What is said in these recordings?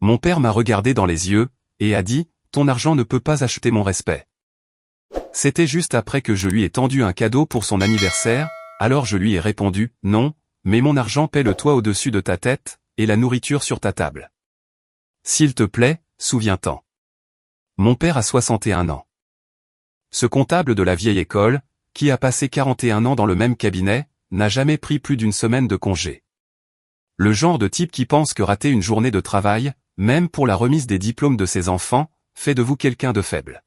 Mon père m'a regardé dans les yeux, et a dit, « Ton argent ne peut pas acheter mon respect. » C'était juste après que je lui ai tendu un cadeau pour son anniversaire, alors je lui ai répondu, « Non, mais mon argent paie le toit au-dessus de ta tête, et la nourriture sur ta table. S'il te plaît, souviens-t'en. » Mon père a 61 ans. Ce comptable de la vieille école, qui a passé 41 ans dans le même cabinet, n'a jamais pris plus d'une semaine de congé. Le genre de type qui pense que rater une journée de travail, même pour la remise des diplômes de ses enfants, fait de vous quelqu'un de faible.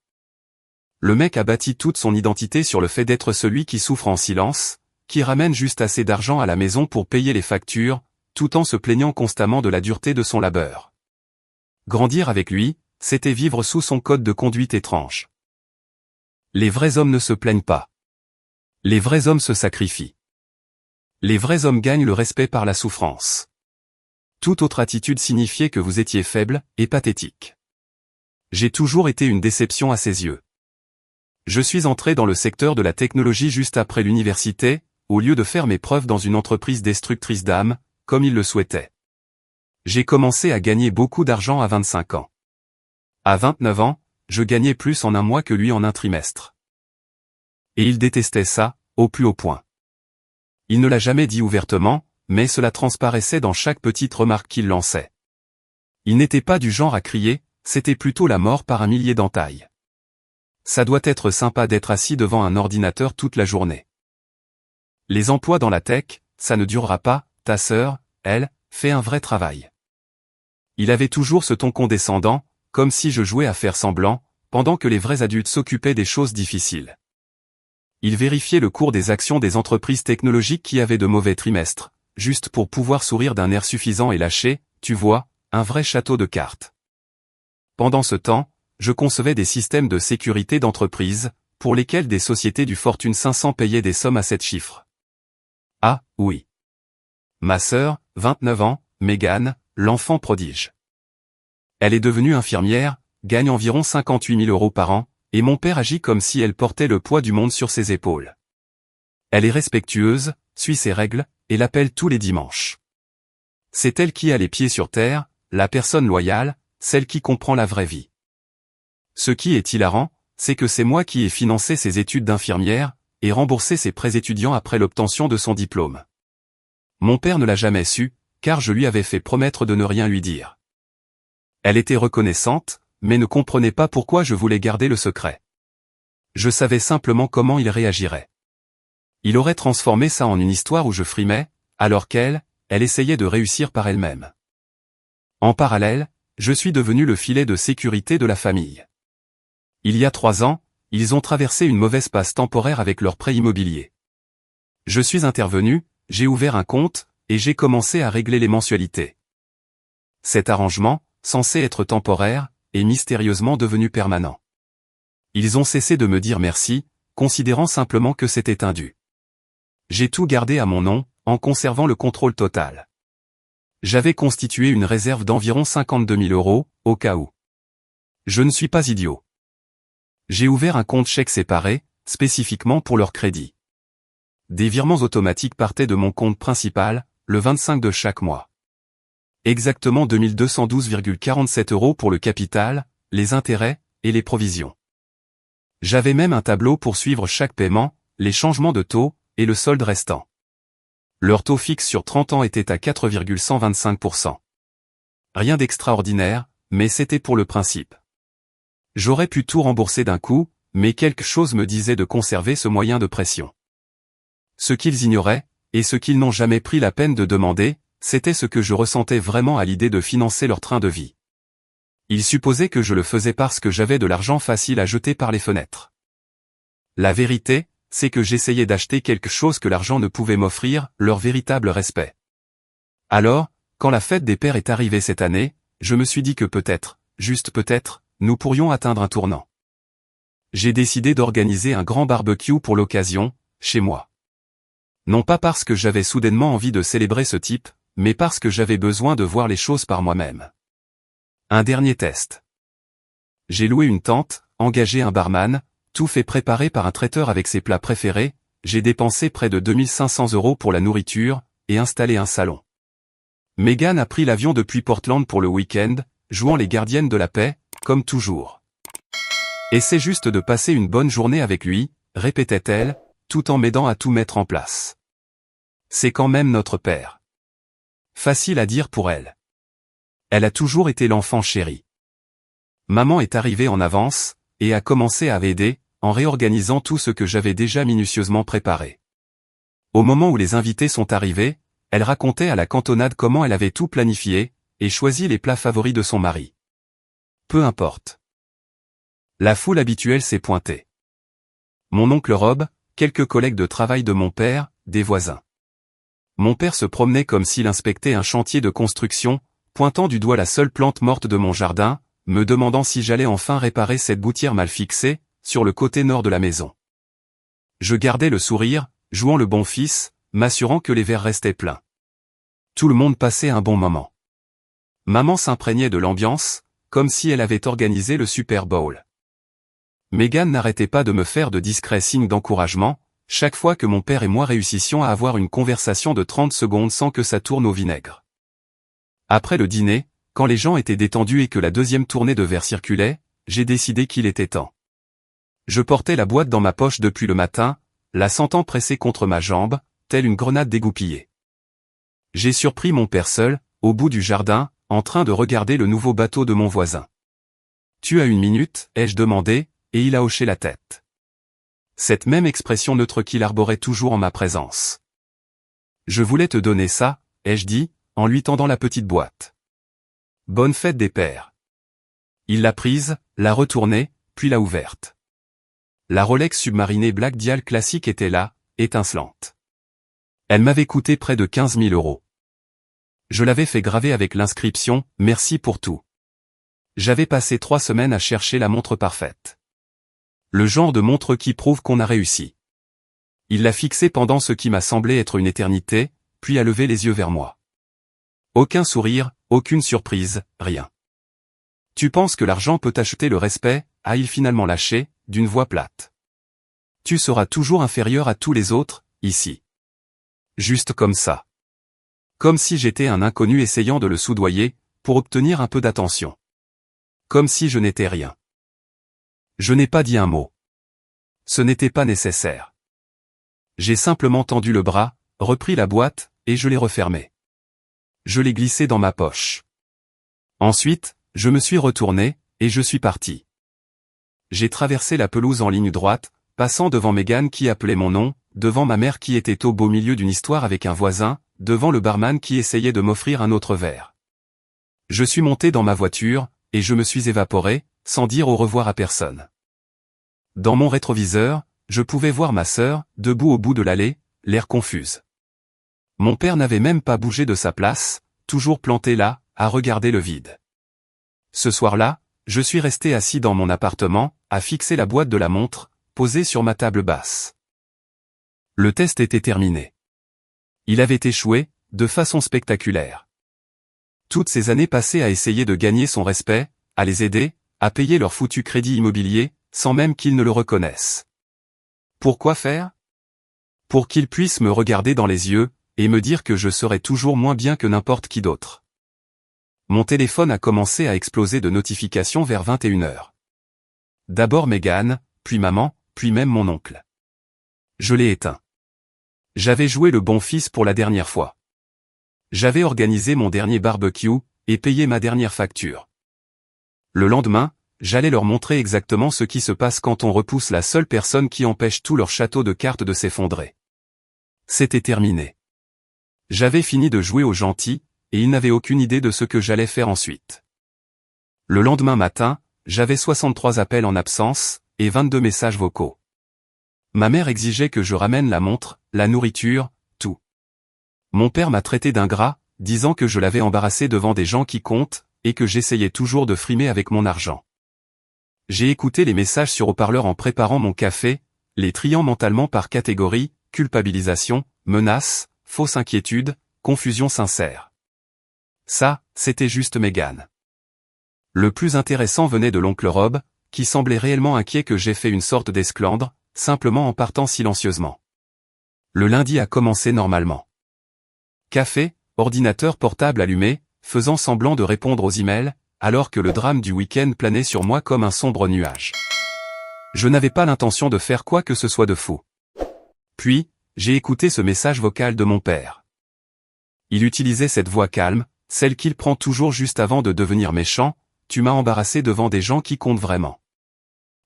Le mec a bâti toute son identité sur le fait d'être celui qui souffre en silence, qui ramène juste assez d'argent à la maison pour payer les factures, tout en se plaignant constamment de la dureté de son labeur. Grandir avec lui, c'était vivre sous son code de conduite étrange. Les vrais hommes ne se plaignent pas. Les vrais hommes se sacrifient. Les vrais hommes gagnent le respect par la souffrance. Toute autre attitude signifiait que vous étiez faible et pathétique. J'ai toujours été une déception à ses yeux. Je suis entré dans le secteur de la technologie juste après l'université, au lieu de faire mes preuves dans une entreprise destructrice d'âme, comme il le souhaitait. J'ai commencé à gagner beaucoup d'argent à 25 ans. À 29 ans, je gagnais plus en un mois que lui en un trimestre. Et il détestait ça, au plus haut point. Il ne l'a jamais dit ouvertement, mais cela transparaissait dans chaque petite remarque qu'il lançait. Il n'était pas du genre à crier, c'était plutôt la mort par un millier d'entailles. Ça doit être sympa d'être assis devant un ordinateur toute la journée. Les emplois dans la tech, ça ne durera pas, ta sœur, elle, fait un vrai travail. Il avait toujours ce ton condescendant, comme si je jouais à faire semblant, pendant que les vrais adultes s'occupaient des choses difficiles. Il vérifiait le cours des actions des entreprises technologiques qui avaient de mauvais trimestres, juste pour pouvoir sourire d'un air suffisant et lâcher, tu vois, un vrai château de cartes. Pendant ce temps, je concevais des systèmes de sécurité d'entreprise, pour lesquels des sociétés du Fortune 500 payaient des sommes à 7 chiffres. Ah, oui. Ma sœur, 29 ans, Megan, l'enfant prodige. Elle est devenue infirmière, gagne environ 58 000 € par an, et mon père agit comme si elle portait le poids du monde sur ses épaules. Elle est respectueuse, suit ses règles, et l'appelle tous les dimanches. C'est elle qui a les pieds sur terre, la personne loyale, celle qui comprend la vraie vie. Ce qui est hilarant, c'est que c'est moi qui ai financé ses études d'infirmière, et remboursé ses prêts étudiants après l'obtention de son diplôme. Mon père ne l'a jamais su, car je lui avais fait promettre de ne rien lui dire. Elle était reconnaissante, mais ne comprenait pas pourquoi je voulais garder le secret. Je savais simplement comment il réagirait. Il aurait transformé ça en une histoire où je frimais, alors qu'elle essayait de réussir par elle-même. En parallèle, je suis devenu le filet de sécurité de la famille. Il y a 3 ans, ils ont traversé une mauvaise passe temporaire avec leur prêt immobilier. Je suis intervenu, j'ai ouvert un compte, et j'ai commencé à régler les mensualités. Cet arrangement, censé être temporaire, est mystérieusement devenu permanent. Ils ont cessé de me dire merci, considérant simplement que c'était un dû. J'ai tout gardé à mon nom, en conservant le contrôle total. J'avais constitué une réserve d'environ 52 000 €, au cas où. Je ne suis pas idiot. J'ai ouvert un compte chèque séparé, spécifiquement pour leur crédit. Des virements automatiques partaient de mon compte principal, le 25 de chaque mois. Exactement 2212,47 € pour le capital, les intérêts, et les provisions. J'avais même un tableau pour suivre chaque paiement, les changements de taux, et le solde restant. Leur taux fixe sur 30 ans était à 4,125%. Rien d'extraordinaire, mais c'était pour le principe. J'aurais pu tout rembourser d'un coup, mais quelque chose me disait de conserver ce moyen de pression. Ce qu'ils ignoraient, et ce qu'ils n'ont jamais pris la peine de demander, c'était ce que je ressentais vraiment à l'idée de financer leur train de vie. Ils supposaient que je le faisais parce que j'avais de l'argent facile à jeter par les fenêtres. La vérité, c'est que j'essayais d'acheter quelque chose que l'argent ne pouvait m'offrir, leur véritable respect. Alors, quand la fête des pères est arrivée cette année, je me suis dit que peut-être, juste peut-être, nous pourrions atteindre un tournant. J'ai décidé d'organiser un grand barbecue pour l'occasion, chez moi. Non pas parce que j'avais soudainement envie de célébrer ce type, mais parce que j'avais besoin de voir les choses par moi-même. Un dernier test. J'ai loué une tente, engagé un barman, tout fait préparer par un traiteur avec ses plats préférés, j'ai dépensé près de 2500 € pour la nourriture, et installé un salon. Megan a pris l'avion depuis Portland pour le week-end, jouant les gardiennes de la paix, comme toujours. Essaie juste de passer une bonne journée avec lui, répétait-elle, tout en m'aidant à tout mettre en place. C'est quand même notre père. Facile à dire pour elle. Elle a toujours été l'enfant chéri. Maman est arrivée en avance, et a commencé à aider, en réorganisant tout ce que j'avais déjà minutieusement préparé. Au moment où les invités sont arrivés, elle racontait à la cantonade comment elle avait tout planifié, et choisi les plats favoris de son mari. Peu importe. La foule habituelle s'est pointée. Mon oncle Rob, quelques collègues de travail de mon père, des voisins. Mon père se promenait comme s'il inspectait un chantier de construction, pointant du doigt la seule plante morte de mon jardin, me demandant si j'allais enfin réparer cette gouttière mal fixée, sur le côté nord de la maison. Je gardais le sourire, jouant le bon fils, m'assurant que les verres restaient pleins. Tout le monde passait un bon moment. Maman s'imprégnait de l'ambiance, comme si elle avait organisé le Super Bowl. Megan n'arrêtait pas de me faire de discrets signes d'encouragement, chaque fois que mon père et moi réussissions à avoir une conversation de 30 secondes sans que ça tourne au vinaigre. Après le dîner, quand les gens étaient détendus et que la deuxième tournée de verre circulait, j'ai décidé qu'il était temps. Je portais la boîte dans ma poche depuis le matin, la sentant pressée contre ma jambe, telle une grenade dégoupillée. J'ai surpris mon père seul, au bout du jardin, en train de regarder le nouveau bateau de mon voisin. « Tu as une minute ?» ai-je demandé, et il a hoché la tête. Cette même expression neutre qu'il arborait toujours en ma présence. « Je voulais te donner ça » ai-je dit, en lui tendant la petite boîte. « Bonne fête des pères. » Il l'a prise, l'a retournée, puis l'a ouverte. La Rolex submarinée Black Dial classique était là, étincelante. Elle m'avait coûté près de 15 000 €. Je l'avais fait graver avec l'inscription « Merci pour tout ». J'avais passé 3 semaines à chercher la montre parfaite. Le genre de montre qui prouve qu'on a réussi. Il l'a fixée pendant ce qui m'a semblé être une éternité, puis a levé les yeux vers moi. Aucun sourire, aucune surprise, rien. « Tu penses que l'argent peut acheter le respect ?» a-t-il finalement lâché, d'une voix plate. « Tu seras toujours inférieur à tous les autres, ici. » Juste comme ça. Comme si j'étais un inconnu essayant de le soudoyer, pour obtenir un peu d'attention. Comme si je n'étais rien. Je n'ai pas dit un mot. Ce n'était pas nécessaire. J'ai simplement tendu le bras, repris la boîte, et je l'ai refermée. Je l'ai glissée dans ma poche. Ensuite, je me suis retourné, et je suis parti. J'ai traversé la pelouse en ligne droite, passant devant Megan qui appelait mon nom, devant ma mère qui était au beau milieu d'une histoire avec un voisin, devant le barman qui essayait de m'offrir un autre verre. Je suis monté dans ma voiture, et je me suis évaporé, sans dire au revoir à personne. Dans mon rétroviseur, je pouvais voir ma sœur, debout au bout de l'allée, l'air confuse. Mon père n'avait même pas bougé de sa place, toujours planté là, à regarder le vide. Ce soir-là, je suis resté assis dans mon appartement, à fixer la boîte de la montre, posée sur ma table basse. Le test était terminé. Il avait échoué, de façon spectaculaire. Toutes ces années passées à essayer de gagner son respect, à les aider, à payer leur foutu crédit immobilier, sans même qu'ils ne le reconnaissent. Pourquoi faire? Pour qu'ils puissent me regarder dans les yeux, et me dire que je serai toujours moins bien que n'importe qui d'autre. Mon téléphone a commencé à exploser de notifications vers 21 h. D'abord Megan, puis maman, puis même mon oncle. Je l'ai éteint. J'avais joué le bon fils pour la dernière fois. J'avais organisé mon dernier barbecue, et payé ma dernière facture. Le lendemain, j'allais leur montrer exactement ce qui se passe quand on repousse la seule personne qui empêche tout leur château de cartes de s'effondrer. C'était terminé. J'avais fini de jouer au gentil, et ils n'avaient aucune idée de ce que j'allais faire ensuite. Le lendemain matin, j'avais 63 appels en absence, et 22 messages vocaux. Ma mère exigeait que je ramène la montre, la nourriture, tout. Mon père m'a traité d'ingrat, disant que je l'avais embarrassé devant des gens qui comptent, et que j'essayais toujours de frimer avec mon argent. J'ai écouté les messages sur haut-parleur en préparant mon café, les triant mentalement par catégorie, culpabilisation, menace, fausse inquiétude, confusion sincère. Ça, c'était juste Megan. Le plus intéressant venait de l'oncle Rob, qui semblait réellement inquiet que j'aie fait une sorte d'esclandre, simplement en partant silencieusement. Le lundi a commencé normalement. Café, ordinateur portable allumé, faisant semblant de répondre aux emails, alors que le drame du week-end planait sur moi comme un sombre nuage. Je n'avais pas l'intention de faire quoi que ce soit de fou. Puis, j'ai écouté ce message vocal de mon père. Il utilisait cette voix calme, celle qu'il prend toujours juste avant de devenir méchant. Tu m'as embarrassé devant des gens qui comptent vraiment.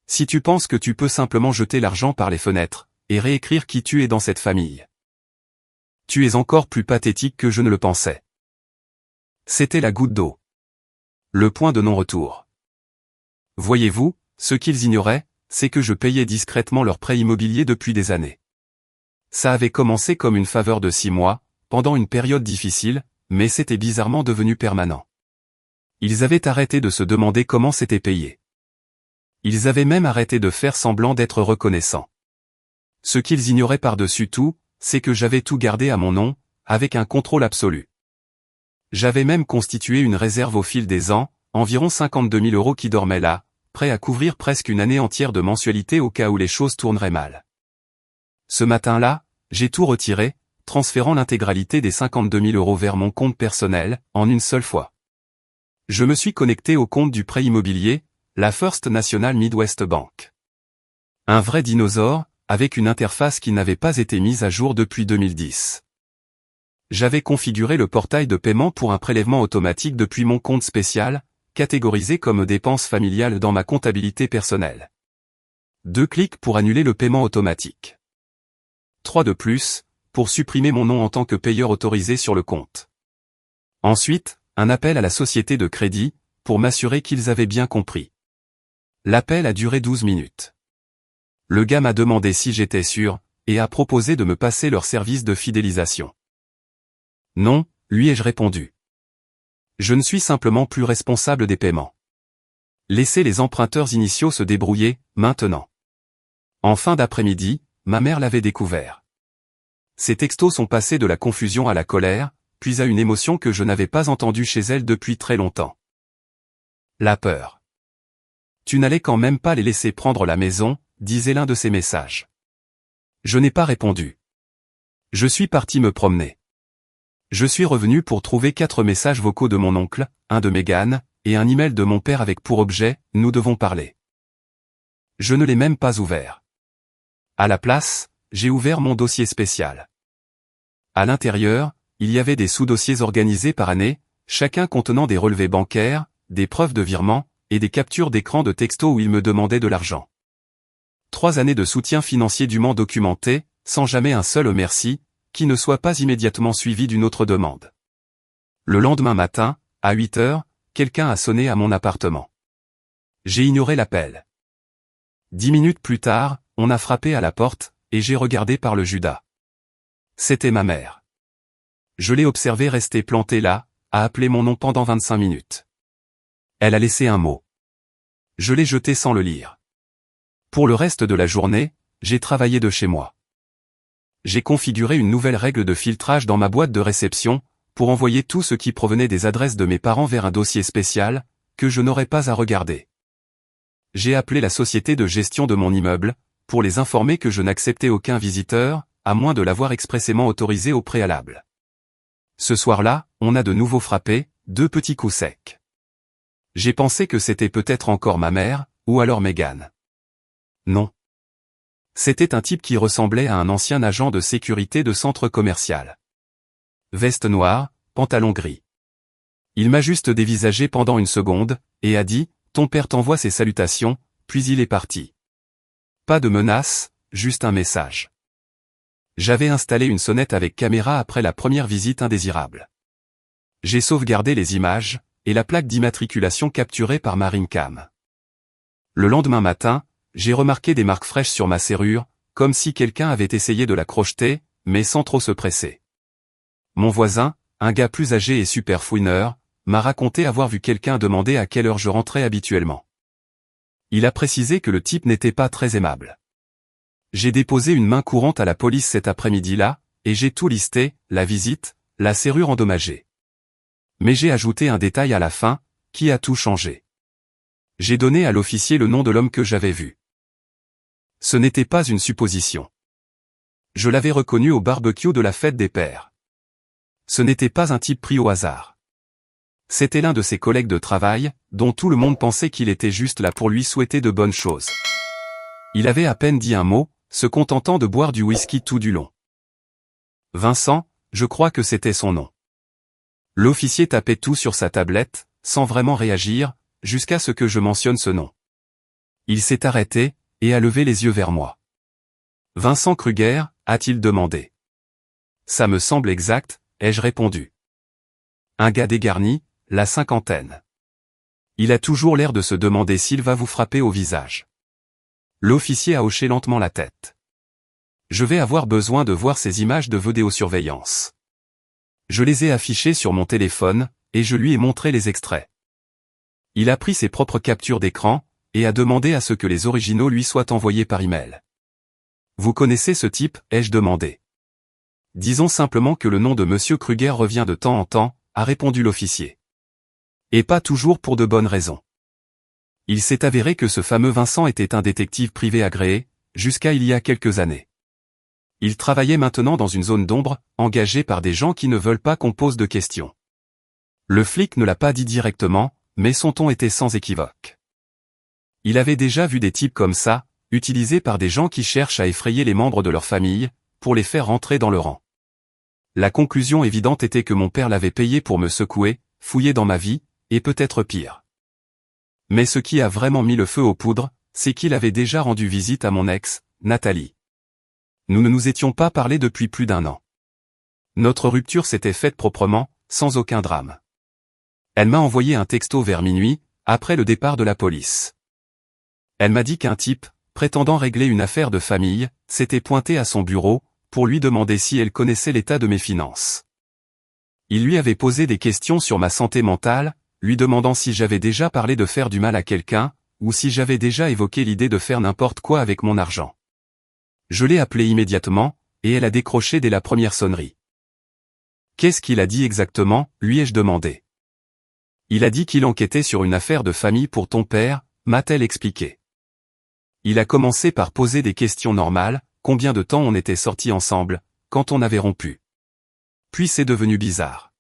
Si tu penses que tu peux simplement jeter l'argent par les fenêtres, et réécrire qui tu es dans cette famille. Tu es encore plus pathétique que je ne le pensais. C'était la goutte d'eau. Le point de non-retour. Voyez-vous, ce qu'ils ignoraient, c'est que je payais discrètement leur prêt immobilier depuis des années. Ça avait commencé comme une faveur de 6 mois, pendant une période difficile, mais c'était bizarrement devenu permanent. Ils avaient arrêté de se demander comment c'était payé. Ils avaient même arrêté de faire semblant d'être reconnaissants. Ce qu'ils ignoraient par-dessus tout, c'est que j'avais tout gardé à mon nom, avec un contrôle absolu. J'avais même constitué une réserve au fil des ans, environ 52 000 € qui dormaient là, prêts à couvrir presque une année entière de mensualité au cas où les choses tourneraient mal. Ce matin-là, j'ai tout retiré, transférant l'intégralité des 52 000 € vers mon compte personnel, en une seule fois. Je me suis connecté au compte du prêt immobilier, la First National Midwest Bank. Un vrai dinosaure, avec une interface qui n'avait pas été mise à jour depuis 2010. J'avais configuré le portail de paiement pour un prélèvement automatique depuis mon compte spécial, catégorisé comme dépense familiale dans ma comptabilité personnelle. 2 clics pour annuler le paiement automatique. 3 de plus, pour supprimer mon nom en tant que payeur autorisé sur le compte. Ensuite, un appel à la société de crédit, pour m'assurer qu'ils avaient bien compris. L'appel a duré 12 minutes. Le gars m'a demandé si j'étais sûr, et a proposé de me passer leur service de fidélisation. Non, lui ai-je répondu. Je ne suis simplement plus responsable des paiements. Laissez les emprunteurs initiaux se débrouiller, maintenant. En fin d'après-midi, ma mère l'avait découvert. Ces textos sont passés de la confusion à la colère, puis à une émotion que je n'avais pas entendue chez elle depuis très longtemps. La peur. Tu n'allais quand même pas les laisser prendre la maison, disait l'un de ces messages. Je n'ai pas répondu. Je suis parti me promener. Je suis revenu pour trouver 4 messages vocaux de mon oncle, un de Megan, et un email de mon père avec pour objet « Nous devons parler ». Je ne l'ai même pas ouvert. À la place, j'ai ouvert mon dossier spécial. À l'intérieur, il y avait des sous-dossiers organisés par année, chacun contenant des relevés bancaires, des preuves de virement, et des captures d'écran de textos où il me demandait de l'argent. 3 années de soutien financier dûment documenté, sans jamais un seul merci, qui ne soit pas immédiatement suivi d'une autre demande. Le lendemain matin, à 8 heures, quelqu'un a sonné à mon appartement. J'ai ignoré l'appel. 10 minutes plus tard, on a frappé à la porte, et j'ai regardé par le Judas. C'était ma mère. Je l'ai observée rester plantée là, à appeler mon nom pendant 25 minutes. Elle a laissé un mot. Je l'ai jeté sans le lire. Pour le reste de la journée, j'ai travaillé de chez moi. J'ai configuré une nouvelle règle de filtrage dans ma boîte de réception, pour envoyer tout ce qui provenait des adresses de mes parents vers un dossier spécial, que je n'aurais pas à regarder. J'ai appelé la société de gestion de mon immeuble, pour les informer que je n'acceptais aucun visiteur, à moins de l'avoir expressément autorisé au préalable. Ce soir-là, on a de nouveau frappé, 2 petits coups secs. J'ai pensé que c'était peut-être encore ma mère, ou alors Megan. Non. C'était un type qui ressemblait à un ancien agent de sécurité de centre commercial. Veste noire, pantalon gris. Il m'a juste dévisagé pendant une seconde, et a dit, « Ton père t'envoie ses salutations », puis il est parti. Pas de menace, juste un message. J'avais installé une sonnette avec caméra après la première visite indésirable. J'ai sauvegardé les images, et la plaque d'immatriculation capturée par ma Ringcam. Le lendemain matin, j'ai remarqué des marques fraîches sur ma serrure, comme si quelqu'un avait essayé de la crocheter, mais sans trop se presser. Mon voisin, un gars plus âgé et super fouineur, m'a raconté avoir vu quelqu'un demander à quelle heure je rentrais habituellement. Il a précisé que le type n'était pas très aimable. J'ai déposé une main courante à la police cet après-midi-là, et j'ai tout listé, la visite, la serrure endommagée. Mais j'ai ajouté un détail à la fin, qui a tout changé. J'ai donné à l'officier le nom de l'homme que j'avais vu. Ce n'était pas une supposition. Je l'avais reconnu au barbecue de la fête des pères. Ce n'était pas un type pris au hasard. C'était l'un de ses collègues de travail, dont tout le monde pensait qu'il était juste là pour lui souhaiter de bonnes choses. Il avait à peine dit un mot, se contentant de boire du whisky tout du long. Vincent, je crois que c'était son nom. L'officier tapait tout sur sa tablette, sans vraiment réagir, jusqu'à ce que je mentionne ce nom. Il s'est arrêté, et a levé les yeux vers moi. « Vincent Kruger » a-t-il demandé. « Ça me semble exact », ai-je répondu. Un gars dégarni, la cinquantaine. Il a toujours l'air de se demander s'il va vous frapper au visage. L'officier a hoché lentement la tête. Je vais avoir besoin de voir ces images de vidéosurveillance. Je les ai affichées sur mon téléphone, et je lui ai montré les extraits. Il a pris ses propres captures d'écran, et a demandé à ce que les originaux lui soient envoyés par email. Vous connaissez ce type, ai-je demandé. Disons simplement que le nom de Monsieur Kruger revient de temps en temps, a répondu l'officier. Et pas toujours pour de bonnes raisons. Il s'est avéré que ce fameux Vincent était un détective privé agréé, jusqu'à il y a quelques années. Il travaillait maintenant dans une zone d'ombre, engagé par des gens qui ne veulent pas qu'on pose de questions. Le flic ne l'a pas dit directement, mais son ton était sans équivoque. Il avait déjà vu des types comme ça, utilisés par des gens qui cherchent à effrayer les membres de leur famille, pour les faire rentrer dans le rang. La conclusion évidente était que mon père l'avait payé pour me secouer, fouiller dans ma vie, et peut-être pire. Mais ce qui a vraiment mis le feu aux poudres, c'est qu'il avait déjà rendu visite à mon ex, Nathalie. Nous ne nous étions pas parlé depuis plus d'1 an. Notre rupture s'était faite proprement, sans aucun drame. Elle m'a envoyé un texto vers minuit, après le départ de la police. Elle m'a dit qu'un type, prétendant régler une affaire de famille, s'était pointé à son bureau, pour lui demander si elle connaissait l'état de mes finances. Il lui avait posé des questions sur ma santé mentale, lui demandant si j'avais déjà parlé de faire du mal à quelqu'un, ou si j'avais déjà évoqué l'idée de faire n'importe quoi avec mon argent. Je l'ai appelée immédiatement, et elle a décroché dès la première sonnerie. Qu'est-ce qu'il a dit exactement, lui ai-je demandé. Il a dit qu'il enquêtait sur une affaire de famille pour ton père, m'a-t-elle expliqué. Il a commencé par poser des questions normales, combien de temps on était sortis ensemble, quand on avait rompu. Puis c'est devenu bizarre.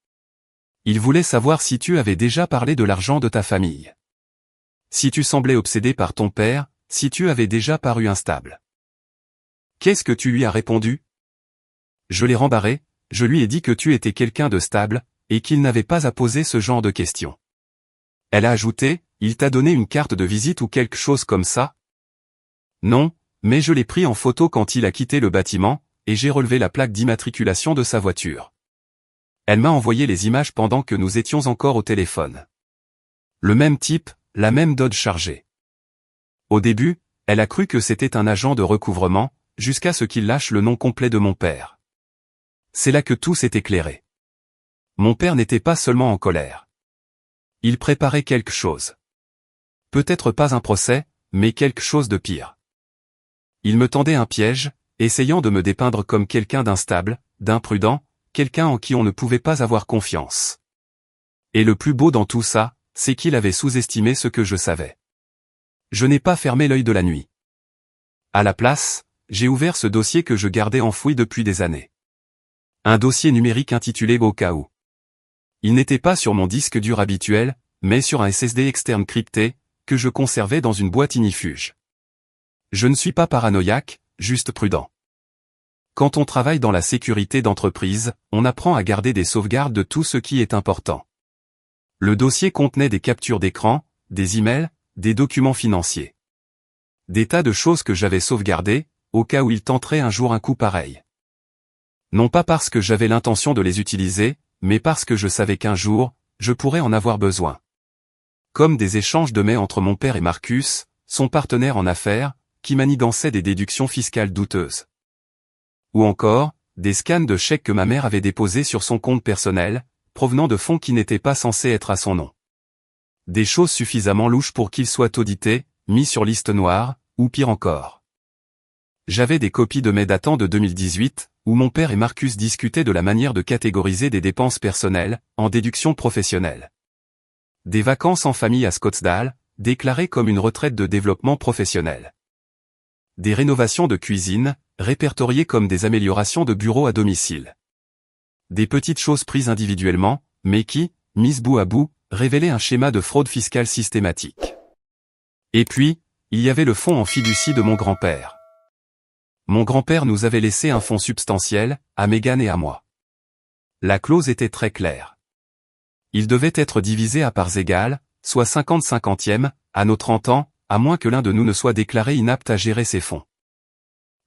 Il voulait savoir si tu avais déjà parlé de l'argent de ta famille. Si tu semblais obsédé par ton père, si tu avais déjà paru instable. Qu'est-ce que tu lui as répondu? Je l'ai rembarré, je lui ai dit que tu étais quelqu'un de stable, et qu'il n'avait pas à poser ce genre de questions. Elle a ajouté, il t'a donné une carte de visite ou quelque chose comme ça? Non, mais je l'ai pris en photo quand il a quitté le bâtiment, et j'ai relevé la plaque d'immatriculation de sa voiture. Elle m'a envoyé les images pendant que nous étions encore au téléphone. Le même type, la même Dodge chargée. Au début, elle a cru que c'était un agent de recouvrement, jusqu'à ce qu'il lâche le nom complet de mon père. C'est là que tout s'est éclairé. Mon père n'était pas seulement en colère. Il préparait quelque chose. Peut-être pas un procès, mais quelque chose de pire. Il me tendait un piège, essayant de me dépeindre comme quelqu'un d'instable, d'imprudent, quelqu'un en qui on ne pouvait pas avoir confiance. Et le plus beau dans tout ça, c'est qu'il avait sous-estimé ce que je savais. Je n'ai pas fermé l'œil de la nuit. À la place, j'ai ouvert ce dossier que je gardais enfoui depuis des années. Un dossier numérique intitulé Au cas où. Il n'était pas sur mon disque dur habituel, mais sur un SSD externe crypté, que je conservais dans une boîte ignifuge. Je ne suis pas paranoïaque, juste prudent. Quand on travaille dans la sécurité d'entreprise, on apprend à garder des sauvegardes de tout ce qui est important. Le dossier contenait des captures d'écran, des emails, des documents financiers. Des tas de choses que j'avais sauvegardées, au cas où il tenterait un jour un coup pareil. Non pas parce que j'avais l'intention de les utiliser, mais parce que je savais qu'un jour, je pourrais en avoir besoin. Comme des échanges de mails entre mon père et Marcus, son partenaire en affaires, qui manigançait des déductions fiscales douteuses. Ou encore, des scans de chèques que ma mère avait déposés sur son compte personnel, provenant de fonds qui n'étaient pas censés être à son nom. Des choses suffisamment louches pour qu'ils soient audités, mis sur liste noire, ou pire encore. J'avais des copies de mails datant de 2018, où mon père et Marcus discutaient de la manière de catégoriser des dépenses personnelles, en déduction professionnelle. Des vacances en famille à Scottsdale, déclarées comme une retraite de développement professionnel. Des rénovations de cuisine, répertoriées comme des améliorations de bureau à domicile. Des petites choses prises individuellement, mais qui, mises bout à bout, révélait un schéma de fraude fiscale systématique. Et puis, il y avait le fonds en fiducie de mon grand-père. Mon grand-père nous avait laissé un fonds substantiel, à Mégane et à moi. La clause était très claire. Il devait être divisé à parts égales, soit 50-50e, à nos 30 ans, à moins que l'un de nous ne soit déclaré inapte à gérer ses fonds.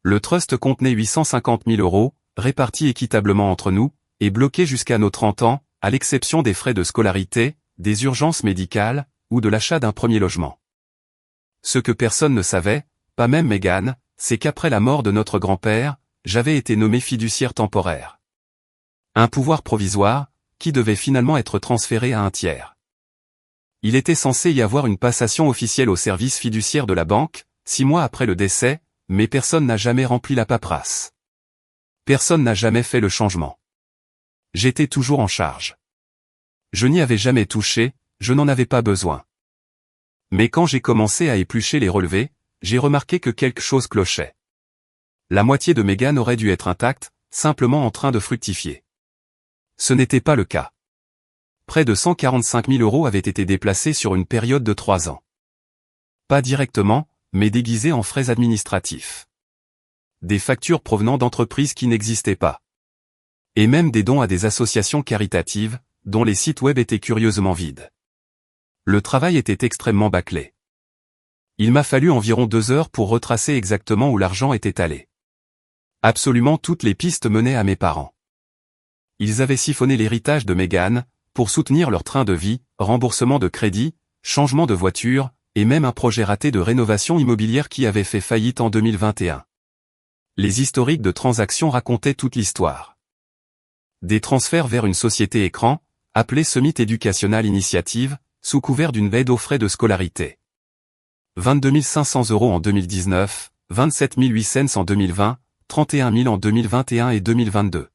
Le trust contenait 850 000 euros, répartis équitablement entre nous, et bloqués jusqu'à nos 30 ans, à l'exception des frais de scolarité, des urgences médicales, ou de l'achat d'un premier logement. Ce que personne ne savait, pas même Mégane, c'est qu'après la mort de notre grand-père, j'avais été nommé fiduciaire temporaire. Un pouvoir provisoire, qui devait finalement être transféré à un tiers. Il était censé y avoir une passation officielle au service fiduciaire de la banque, 6 mois après le décès, mais personne n'a jamais rempli la paperasse. Personne n'a jamais fait le changement. J'étais toujours en charge. Je n'y avais jamais touché, je n'en avais pas besoin. Mais quand j'ai commencé à éplucher les relevés, j'ai remarqué que quelque chose clochait. La moitié de Mégane aurait dû être intacte, simplement en train de fructifier. Ce n'était pas le cas. Près de 145 000 euros avaient été déplacés sur une période de 3 ans. Pas directement, mais déguisés en frais administratifs. Des factures provenant d'entreprises qui n'existaient pas. Et même des dons à des associations caritatives, dont les sites web étaient curieusement vides. Le travail était extrêmement bâclé. Il m'a fallu environ 2 heures pour retracer exactement où l'argent était allé. Absolument toutes les pistes menaient à mes parents. Ils avaient siphonné l'héritage de Mégane, pour soutenir leur train de vie, remboursement de crédit, changement de voiture, et même un projet raté de rénovation immobilière qui avait fait faillite en 2021. Les historiques de transactions racontaient toute l'histoire. Des transferts vers une société écran, appelée Summit Educational Initiative, sous couvert d'une aide aux frais de scolarité. 22 500 euros en 2019, 27 800 en 2020, 31 000 en 2021 et 2022.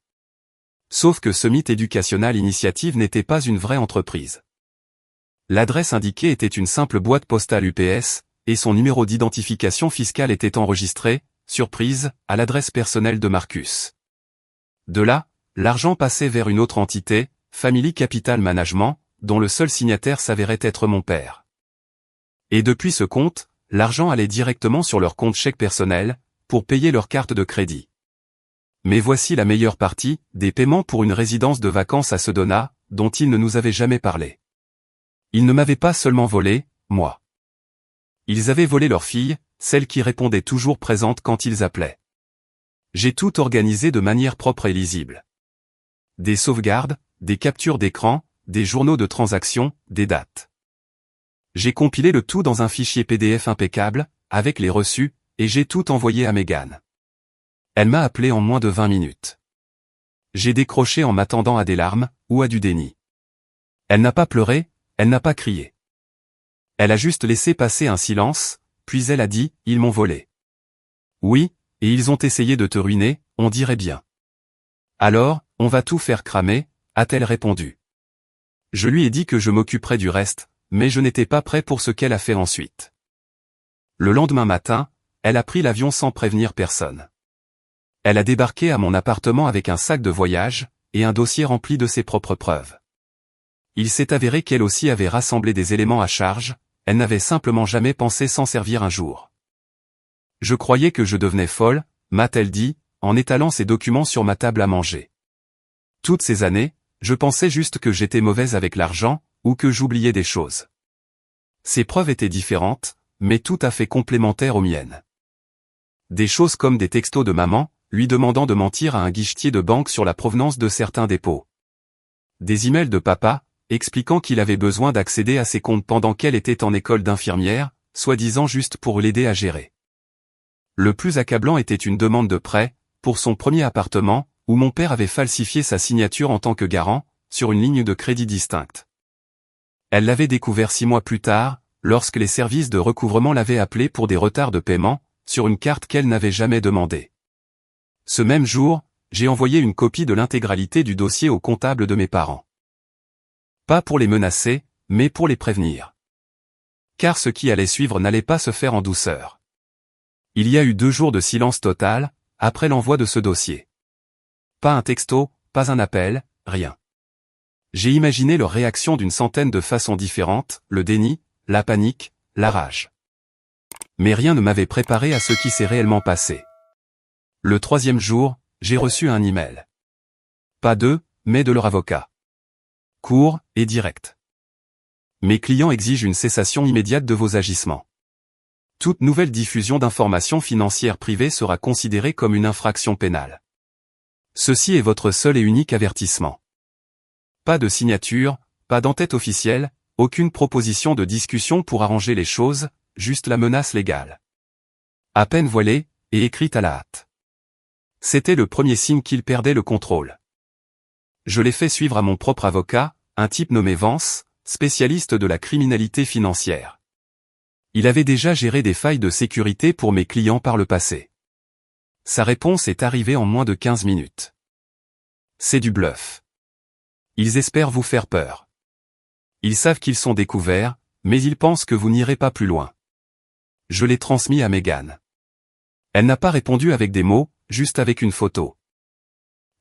Sauf que Summit Educational Initiative n'était pas une vraie entreprise. L'adresse indiquée était une simple boîte postale UPS, et son numéro d'identification fiscale était enregistré, surprise, à l'adresse personnelle de Marcus. De là, l'argent passait vers une autre entité, Family Capital Management, dont le seul signataire s'avérait être mon père. Et depuis ce compte, l'argent allait directement sur leur compte chèque personnel, pour payer leur carte de crédit. Mais voici la meilleure partie, des paiements pour une résidence de vacances à Sedona, dont ils ne nous avaient jamais parlé. Ils ne m'avaient pas seulement volé, moi. Ils avaient volé leur fille, celle qui répondait toujours présente quand ils appelaient. J'ai tout organisé de manière propre et lisible. Des sauvegardes, des captures d'écran, des journaux de transactions, des dates. J'ai compilé le tout dans un fichier PDF impeccable, avec les reçus, et j'ai tout envoyé à Mégane. Elle m'a appelé en moins de 20 minutes. J'ai décroché en m'attendant à des larmes, ou à du déni. Elle n'a pas pleuré, elle n'a pas crié. Elle a juste laissé passer un silence, puis elle a dit, ils m'ont volé. Oui, et ils ont essayé de te ruiner, on dirait bien. Alors, on va tout faire cramer, a-t-elle répondu. Je lui ai dit que je m'occuperais du reste, mais je n'étais pas prêt pour ce qu'elle a fait ensuite. Le lendemain matin, elle a pris l'avion sans prévenir personne. Elle a débarqué à mon appartement avec un sac de voyage, et un dossier rempli de ses propres preuves. Il s'est avéré qu'elle aussi avait rassemblé des éléments à charge, elle n'avait simplement jamais pensé s'en servir un jour. Je croyais que je devenais folle, m'a-t-elle dit, en étalant ses documents sur ma table à manger. Toutes ces années, je pensais juste que j'étais mauvaise avec l'argent, ou que j'oubliais des choses. Ces preuves étaient différentes, mais tout à fait complémentaires aux miennes. Des choses comme des textos de maman, lui demandant de mentir à un guichetier de banque sur la provenance de certains dépôts. Des emails de papa, expliquant qu'il avait besoin d'accéder à ses comptes pendant qu'elle était en école d'infirmière, soi-disant juste pour l'aider à gérer. Le plus accablant était une demande de prêt, pour son premier appartement, où mon père avait falsifié sa signature en tant que garant, sur une ligne de crédit distincte. Elle l'avait découvert 6 mois plus tard, lorsque les services de recouvrement l'avaient appelé pour des retards de paiement, sur une carte qu'elle n'avait jamais demandée. Ce même jour, j'ai envoyé une copie de l'intégralité du dossier au comptable de mes parents. Pas pour les menacer, mais pour les prévenir. Car ce qui allait suivre n'allait pas se faire en douceur. Il y a eu 2 jours de silence total, après l'envoi de ce dossier. Pas un texto, pas un appel, rien. J'ai imaginé leur réaction d'une centaine de façons différentes, le déni, la panique, la rage. Mais rien ne m'avait préparé à ce qui s'est réellement passé. Le 3e jour, j'ai reçu un email. Pas d'eux, mais de leur avocat. Court et direct. Mes clients exigent une cessation immédiate de vos agissements. Toute nouvelle diffusion d'informations financières privées sera considérée comme une infraction pénale. Ceci est votre seul et unique avertissement. Pas de signature, pas d'entête officielle, aucune proposition de discussion pour arranger les choses, juste la menace légale. À peine voilée, et écrite à la hâte. C'était le premier signe qu'il perdait le contrôle. Je l'ai fait suivre à mon propre avocat, un type nommé Vance, spécialiste de la criminalité financière. Il avait déjà géré des failles de sécurité pour mes clients par le passé. Sa réponse est arrivée en moins de 15 minutes. C'est du bluff. Ils espèrent vous faire peur. Ils savent qu'ils sont découverts, mais ils pensent que vous n'irez pas plus loin. Je l'ai transmis à Megan. Elle n'a pas répondu avec des mots, juste avec une photo.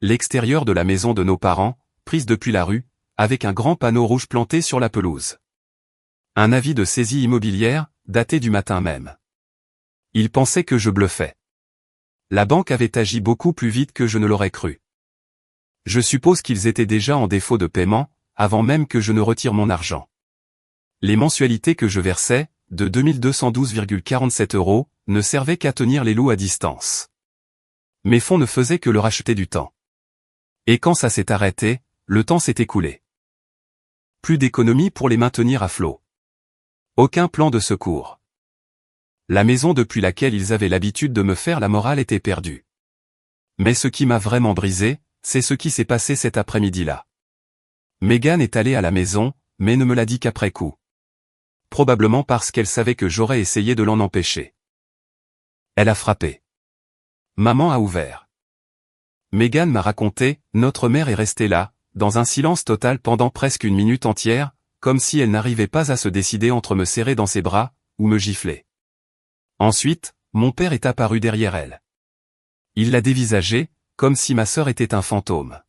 L'extérieur de la maison de nos parents, prise depuis la rue, avec un grand panneau rouge planté sur la pelouse. Un avis de saisie immobilière, daté du matin même. Ils pensaient que je bluffais. La banque avait agi beaucoup plus vite que je ne l'aurais cru. Je suppose qu'ils étaient déjà en défaut de paiement, avant même que je ne retire mon argent. Les mensualités que je versais, de 2212,47 €, ne servaient qu'à tenir les loups à distance. Mes fonds ne faisaient que leur acheter du temps. Et quand ça s'est arrêté, le temps s'est écoulé. Plus d'économie pour les maintenir à flot. Aucun plan de secours. La maison depuis laquelle ils avaient l'habitude de me faire la morale était perdue. Mais ce qui m'a vraiment brisé, c'est ce qui s'est passé cet après-midi-là. Megan est allée à la maison, mais ne me l'a dit qu'après coup. Probablement parce qu'elle savait que j'aurais essayé de l'en empêcher. Elle a frappé. Maman a ouvert. Megan m'a raconté, notre mère est restée là, dans un silence total pendant presque une minute entière, comme si elle n'arrivait pas à se décider entre me serrer dans ses bras, ou me gifler. Ensuite, mon père est apparu derrière elle. Il l'a dévisagée, comme si ma sœur était un fantôme.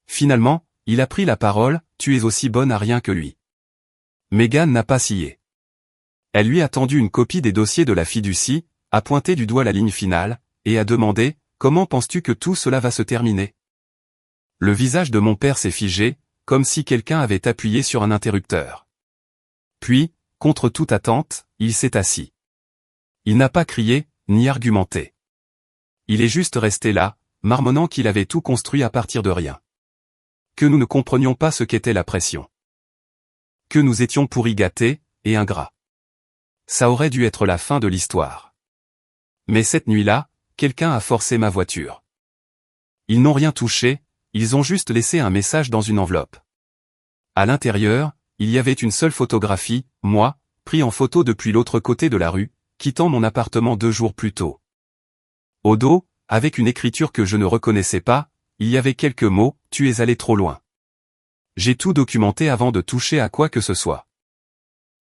Finalement, il a pris la parole, tu es aussi bonne à rien que lui. Megan n'a pas scié. Elle lui a tendu une copie des dossiers de la fiducie, a pointé du doigt la ligne finale, et a demandé, comment penses-tu que tout cela va se terminer? Le visage de mon père s'est figé, comme si quelqu'un avait appuyé sur un interrupteur. Puis, contre toute attente, il s'est assis. Il n'a pas crié, ni argumenté. Il est juste resté là, marmonnant qu'il avait tout construit à partir de rien. Que nous ne comprenions pas ce qu'était la pression. Que nous étions pourris gâtés, et ingrats. Ça aurait dû être la fin de l'histoire. Mais cette nuit-là, quelqu'un a forcé ma voiture. Ils n'ont rien touché, ils ont juste laissé un message dans une enveloppe. À l'intérieur, il y avait une seule photographie, moi, pris en photo depuis l'autre côté de la rue, quittant mon appartement 2 jours plus tôt. Au dos, avec une écriture que je ne reconnaissais pas, il y avait quelques mots, tu es allé trop loin. J'ai tout documenté avant de toucher à quoi que ce soit.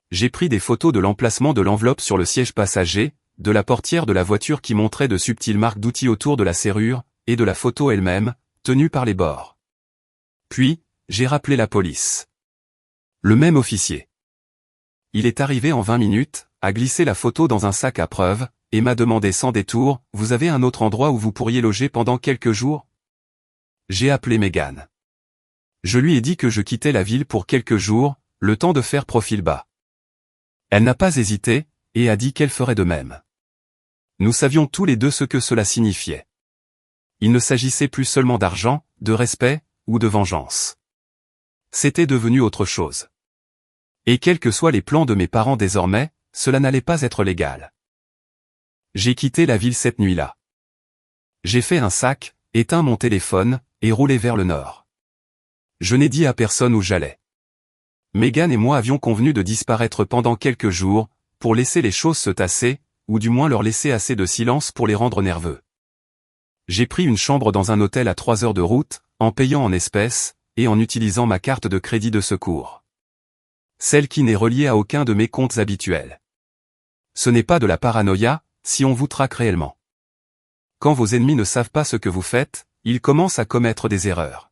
J'ai pris des photos de l'emplacement de l'enveloppe sur le siège passager, de la portière de la voiture qui montrait de subtiles marques d'outils autour de la serrure, et de la photo elle-même, tenue par les bords. Puis, j'ai rappelé la police. Le même officier. Il est arrivé en 20 minutes, a glissé la photo dans un sac à preuves, et m'a demandé sans détour, vous avez un autre endroit où vous pourriez loger pendant quelques jours? J'ai appelé Megan. Je lui ai dit que je quittais la ville pour quelques jours, le temps de faire profil bas. Elle n'a pas hésité, et a dit qu'elle ferait de même. Nous savions tous les deux ce que cela signifiait. Il ne s'agissait plus seulement d'argent, de respect, ou de vengeance. C'était devenu autre chose. Et quels que soient les plans de mes parents désormais, cela n'allait pas être légal. J'ai quitté la ville cette nuit-là. J'ai fait un sac, éteint mon téléphone, et roulé vers le nord. Je n'ai dit à personne où j'allais. Megan et moi avions convenu de disparaître pendant quelques jours, pour laisser les choses se tasser, ou du moins leur laisser assez de silence pour les rendre nerveux. J'ai pris une chambre dans un hôtel à 3 heures de route, en payant en espèces, et en utilisant ma carte de crédit de secours. Celle qui n'est reliée à aucun de mes comptes habituels. Ce n'est pas de la paranoïa, si on vous traque réellement. Quand vos ennemis ne savent pas ce que vous faites, ils commencent à commettre des erreurs.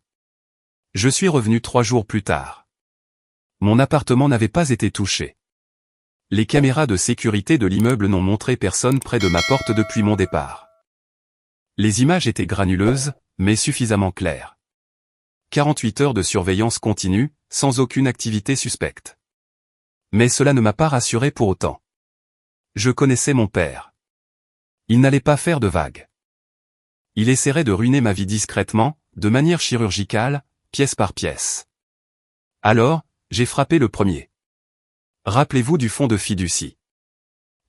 Je suis revenu 3 jours plus tard. Mon appartement n'avait pas été touché. Les caméras de sécurité de l'immeuble n'ont montré personne près de ma porte depuis mon départ. Les images étaient granuleuses, mais suffisamment claires. 48 heures de surveillance continue, sans aucune activité suspecte. Mais cela ne m'a pas rassuré pour autant. Je connaissais mon père. Il n'allait pas faire de vagues. Il essaierait de ruiner ma vie discrètement, de manière chirurgicale, pièce par pièce. Alors, j'ai frappé le premier. Rappelez-vous du fonds de fiducie.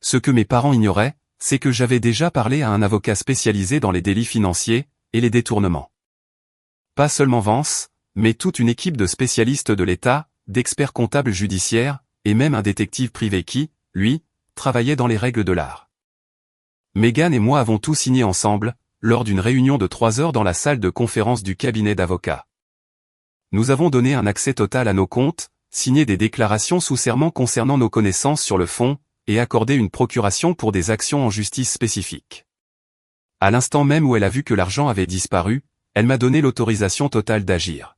Ce que mes parents ignoraient, c'est que j'avais déjà parlé à un avocat spécialisé dans les délits financiers et les détournements. Pas seulement Vance, mais toute une équipe de spécialistes de l'État, d'experts comptables judiciaires, et même un détective privé qui, lui, travaillait dans les règles de l'art. Meghan et moi avons tout signé ensemble, lors d'une réunion de 3 heures dans la salle de conférence du cabinet d'avocats. Nous avons donné un accès total à nos comptes, signé des déclarations sous serment concernant nos connaissances sur le fonds, et accordé une procuration pour des actions en justice spécifiques. À l'instant même où elle a vu que l'argent avait disparu, elle m'a donné l'autorisation totale d'agir.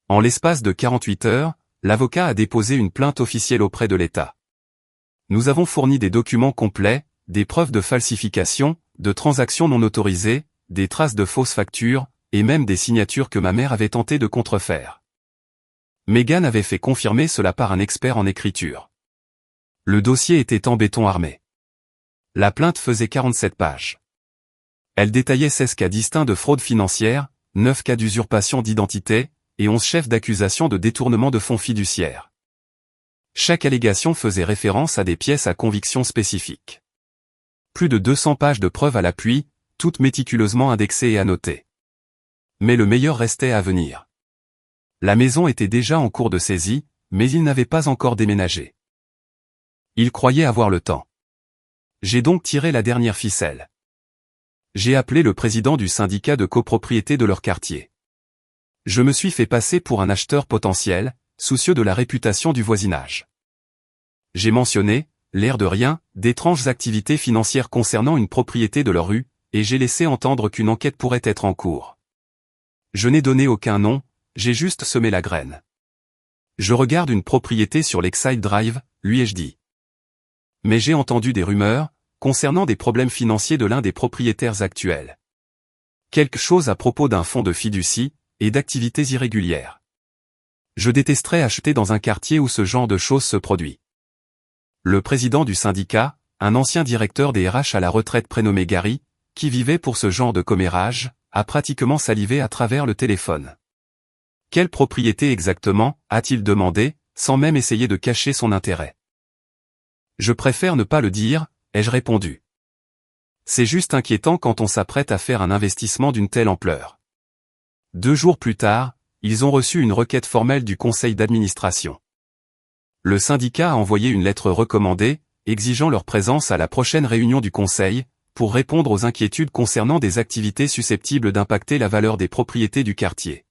En l'espace de 48 heures, l'avocat a déposé une plainte officielle auprès de l'État. Nous avons fourni des documents complets, des preuves de falsification, de transactions non autorisées, des traces de fausses factures, et même des signatures que ma mère avait tenté de contrefaire. Meghan avait fait confirmer cela par un expert en écriture. Le dossier était en béton armé. La plainte faisait 47 pages. Elle détaillait 16 cas distincts de fraude financière, 9 cas d'usurpation d'identité, et 11 chefs d'accusation de détournement de fonds fiduciaires. Chaque allégation faisait référence à des pièces à conviction spécifiques. Plus de 200 pages de preuves à l'appui, toutes méticuleusement indexées et annotées. Mais le meilleur restait à venir. La maison était déjà en cours de saisie, mais il n'avait pas encore déménagé. Il croyait avoir le temps. J'ai donc tiré la dernière ficelle. J'ai appelé le président du syndicat de copropriété de leur quartier. Je me suis fait passer pour un acheteur potentiel, soucieux de la réputation du voisinage. J'ai mentionné, l'air de rien, d'étranges activités financières concernant une propriété de leur rue, et j'ai laissé entendre qu'une enquête pourrait être en cours. Je n'ai donné aucun nom, j'ai juste semé la graine. Je regarde une propriété sur Lakeside Drive, lui ai-je dit. Mais j'ai entendu des rumeurs, concernant des problèmes financiers de l'un des propriétaires actuels. Quelque chose à propos d'un fonds de fiducie, et d'activités irrégulières. Je détesterais acheter dans un quartier où ce genre de choses se produit. Le président du syndicat, un ancien directeur des RH à la retraite prénommé Gary, qui vivait pour ce genre de commérage, a pratiquement salivé à travers le téléphone. Quelle propriété exactement, a-t-il demandé, sans même essayer de cacher son intérêt. Je préfère ne pas le dire, ai-je répondu. C'est juste inquiétant quand on s'apprête à faire un investissement d'une telle ampleur. 2 jours plus tard, ils ont reçu une requête formelle du conseil d'administration. Le syndicat a envoyé une lettre recommandée, exigeant leur présence à la prochaine réunion du conseil, pour répondre aux inquiétudes concernant des activités susceptibles d'impacter la valeur des propriétés du quartier.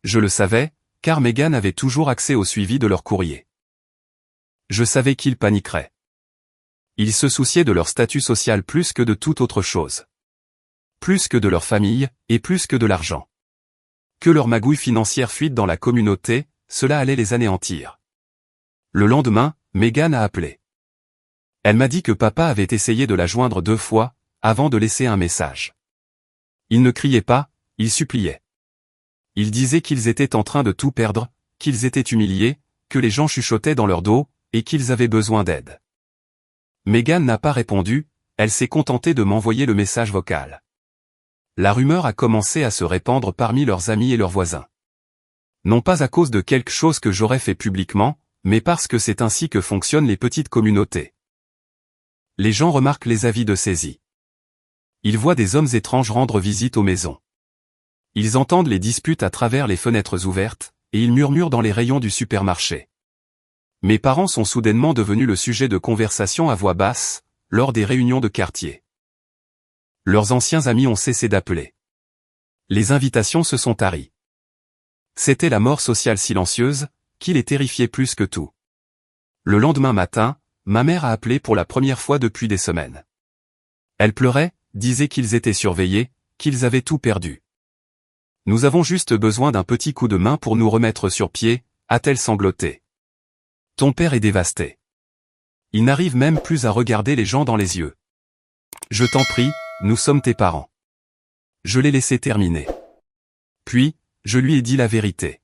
Je le savais, car Meghan avait toujours accès au suivi de leur courrier. Je savais qu'ils paniqueraient. Ils se souciaient de leur statut social plus que de toute autre chose. Plus que de leur famille, et plus que de l'argent. Que leur magouille financière fuite dans la communauté, cela allait les anéantir. Le lendemain, Meghan a appelé. Elle m'a dit que papa avait essayé de la joindre 2 fois, avant de laisser un message. Il ne criait pas, il suppliait. Il disait qu'ils étaient en train de tout perdre, qu'ils étaient humiliés, que les gens chuchotaient dans leur dos, et qu'ils avaient besoin d'aide. Meghan n'a pas répondu, elle s'est contentée de m'envoyer le message vocal. La rumeur a commencé à se répandre parmi leurs amis et leurs voisins. Non pas à cause de quelque chose que j'aurais fait publiquement, mais parce que c'est ainsi que fonctionnent les petites communautés. Les gens remarquent les avis de saisie. Ils voient des hommes étranges rendre visite aux maisons. Ils entendent les disputes à travers les fenêtres ouvertes, et ils murmurent dans les rayons du supermarché. Mes parents sont soudainement devenus le sujet de conversations à voix basse, lors des réunions de quartier. Leurs anciens amis ont cessé d'appeler. Les invitations se sont taries. C'était la mort sociale silencieuse, qui les terrifiait plus que tout. Le lendemain matin, ma mère a appelé pour la première fois depuis des semaines. Elle pleurait, disait qu'ils étaient surveillés, qu'ils avaient tout perdu. Nous avons juste besoin d'un petit coup de main pour nous remettre sur pied, a-t-elle sangloté. Ton père est dévasté. Il n'arrive même plus à regarder les gens dans les yeux. Je t'en prie, nous sommes tes parents. Je l'ai laissé terminer. Puis, je lui ai dit la vérité.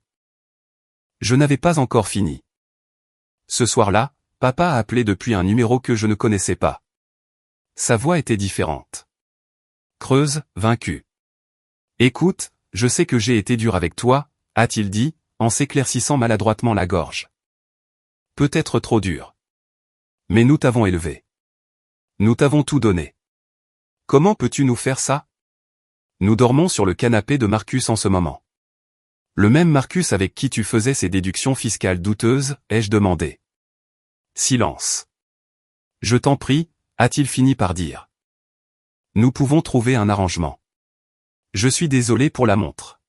Je n'avais pas encore fini. Ce soir-là, papa a appelé depuis un numéro que je ne connaissais pas. Sa voix était différente. Creuse, vaincu. Écoute, je sais que j'ai été dur avec toi, a-t-il dit, en s'éclaircissant maladroitement la gorge. Peut-être trop dur. Mais nous t'avons élevé. Nous t'avons tout donné. Comment peux-tu nous faire ça? Nous dormons sur le canapé de Marcus en ce moment. Le même Marcus avec qui tu faisais ces déductions fiscales douteuses, ai-je demandé. Silence. Je t'en prie, a-t-il fini par dire. Nous pouvons trouver un arrangement. Je suis désolé pour la montre.